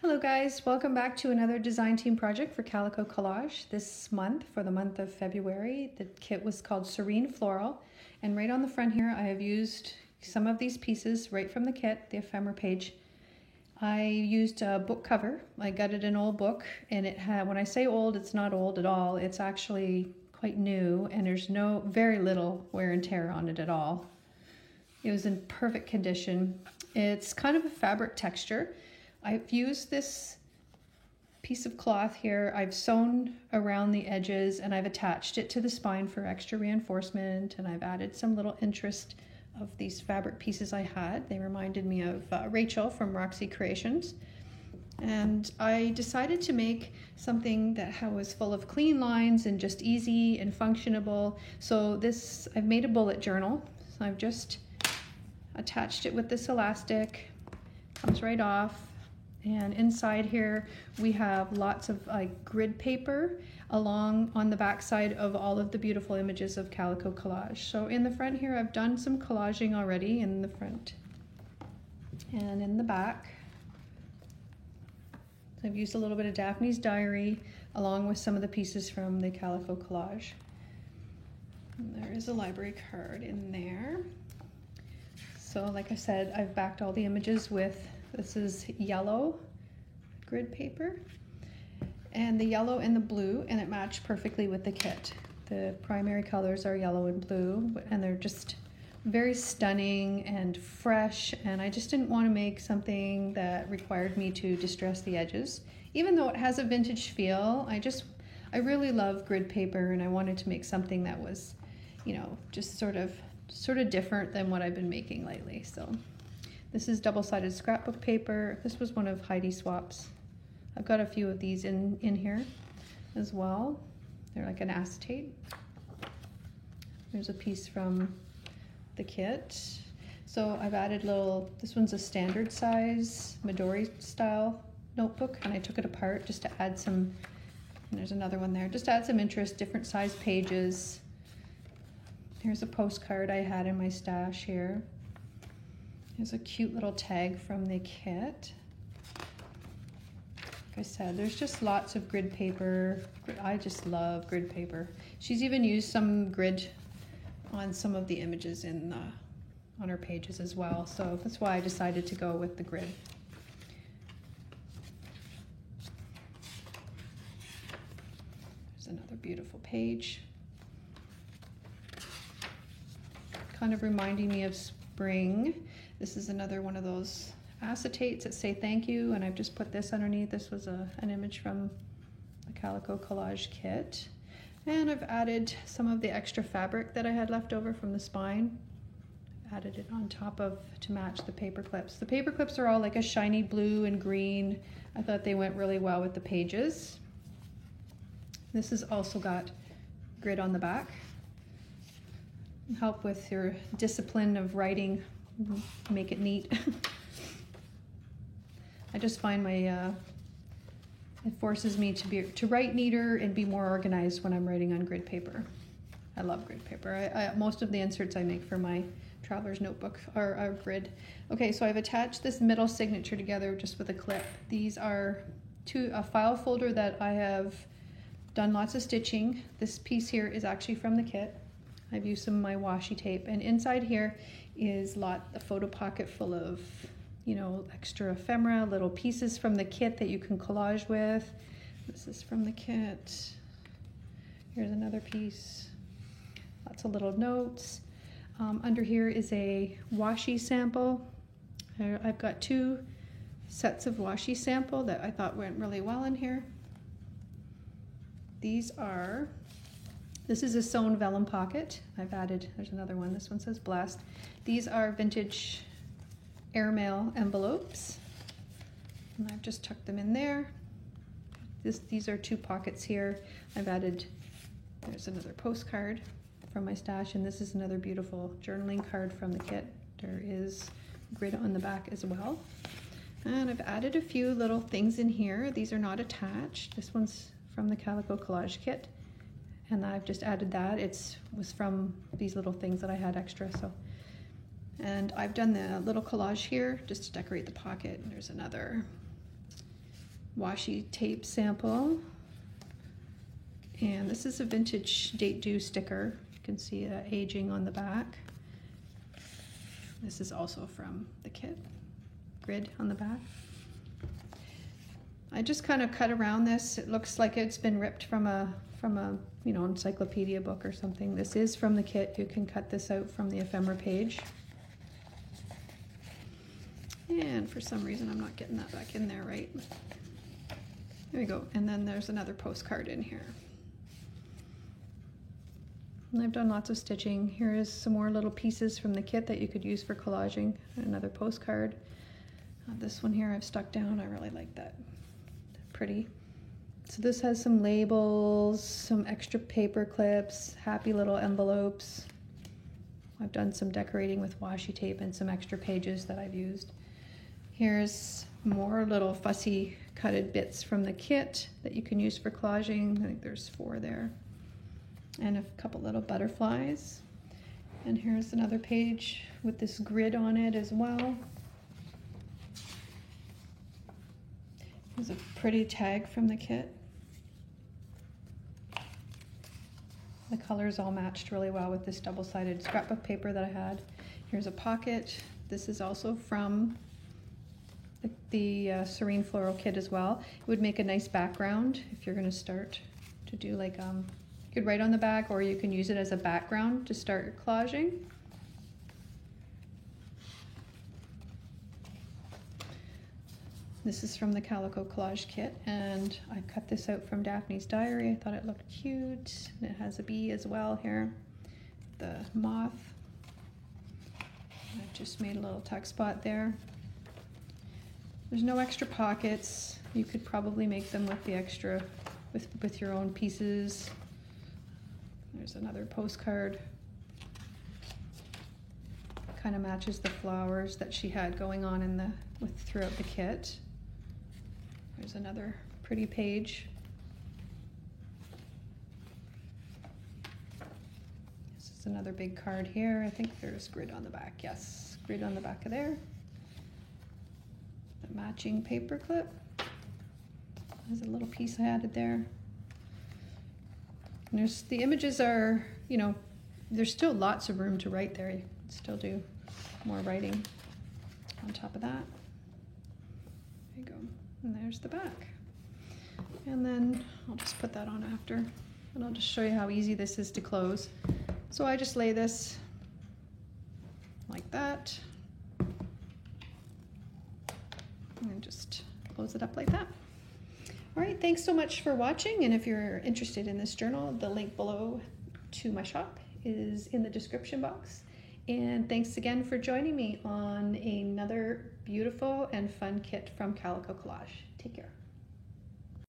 Hello guys, welcome back to another design team project for Calico Collage. This month, for the month of February, the kit was called Serene Floral, and right on the front here I have used some of these pieces right from the kit, the ephemera page. I used a book cover. I gutted an old book, and it had, when I say old, it's not old at all, it's actually quite new, and there's very little wear and tear on it at all. It was in perfect condition. It's kind of a fabric texture. I've used this piece of cloth here, I've sewn around the edges and I've attached it to the spine for extra reinforcement, and I've added some little interest of these fabric pieces I had. They reminded me of Rachel from Roxy Creations. And I decided to make something that was full of clean lines and just easy and functionable. So I've made a bullet journal. So I've just attached it with this elastic, comes right off. And inside here we have lots of grid paper along on the back side of all of the beautiful images of Calico Collage. So in the front here I've done some collaging already in the front and in the back. So I've used a little bit of Daphne's Diary along with some of the pieces from the Calico Collage. And there is a library card in there. So like I said, I've backed all the images with, this is yellow grid paper, and the yellow and the blue, and it matched perfectly with the kit. The primary colors are yellow and blue, and they're just very stunning and fresh, and I just didn't want to make something that required me to distress the edges. Even though it has a vintage feel, I really love grid paper, and I wanted to make something that was, you know, just sort of different than what I've been making lately. So this is double-sided scrapbook paper. This was one of Heidi Swap's. I've got a few of these in here as well. They're like an acetate. There's a piece from the kit. So I've added this one's a standard size Midori style notebook, and I took it apart just to add some, and there's another one there, just to add some interest, different size pages. Here's a postcard I had in my stash here. There's a cute little tag from the kit. Like I said, there's just lots of grid paper. I just love grid paper. She's even used some grid on some of the images on her pages as well. So that's why I decided to go with the grid. There's another beautiful page. Kind of reminding me of spring. This is another one of those acetates that say thank you, and I've just put this underneath. This was an image from the Calico Collage kit. And I've added some of the extra fabric that I had left over from the spine. Added it on top to match the paper clips. The paper clips are all like a shiny blue and green. I thought they went really well with the pages. This has also got grid on the back. Help with your discipline of writing, make it neat. I just find it forces me to write neater and be more organized when I'm writing on grid paper. I love grid paper. Most of the inserts I make for my traveler's notebook are grid. Okay, so I've attached this middle signature together just with a clip. These are a file folder that I have done lots of stitching. This piece here is actually from the kit. I've used some of my washi tape, and inside here is a photo pocket full of, you know, extra ephemera, little pieces from the kit that you can collage with. This is from the kit. Here's another piece. Lots of little notes. Under here is a washi sample. I've got 2 sets of washi sample that I thought went really well in here. This is a sewn vellum pocket. I've added, there's another one, this one says Blessed. These are vintage airmail envelopes, and I've just tucked them in there. These are 2 pockets here. I've added, there's another postcard from my stash, and this is another beautiful journaling card from the kit. There is grid on the back as well. And I've added a few little things in here. These are not attached. This one's from the Calico Collage kit, and I've just added that. It was from these little things that I had extra. And I've done the little collage here just to decorate the pocket. There's another washi tape sample. And this is a vintage date due sticker. You can see aging on the back. This is also from the kit, grid on the back. I just kind of cut around this. It looks like it's been ripped from a encyclopedia book or something. This is from the kit. You can cut this out from the ephemera page. And for some reason I'm not getting that back in there right. There we go. And then there's another postcard in here. And I've done lots of stitching. Here is some more little pieces from the kit that you could use for collaging. Another postcard. This one here I've stuck down. I really like that. Pretty. So this has some labels, some extra paper clips, happy little envelopes. I've done some decorating with washi tape and some extra pages that I've used. Here's more little fussy cutted bits from the kit that you can use for collaging. I think there's 4 there. And a couple little butterflies. And here's another page with this grid on it as well. There's a pretty tag from the kit. The colors all matched really well with this double-sided scrapbook paper that I had. Here's a pocket. This is also from the Serene Floral kit as well. It would make a nice background if you're going to start to do like you could write on the back, or you can use it as a background to start your collaging. This is from the Calico Collage Kit, and I cut this out from Daphne's Diary. I thought it looked cute. And it has a bee as well here, the moth. I've just made a little tuck spot there. There's no extra pockets. You could probably make them with the extra, with your own pieces. There's another postcard. Kind of matches the flowers that she had going on throughout the kit. There's another pretty page. This is another big card here. I think there's grid on the back. Yes, grid on the back of there. The matching paper clip. There's a little piece I added there. And the images are, there's still lots of room to write there. You can still do more writing on top of that. There you go. And there's the back. And then I'll just put that on after. And I'll just show you how easy this is to close. So I just lay this like that. And just close it up like that. All right, thanks so much for watching, and if you're interested in this journal, the link below to my shop is in the description box. And thanks again for joining me on another beautiful and fun kit from Calico Collage. Take care.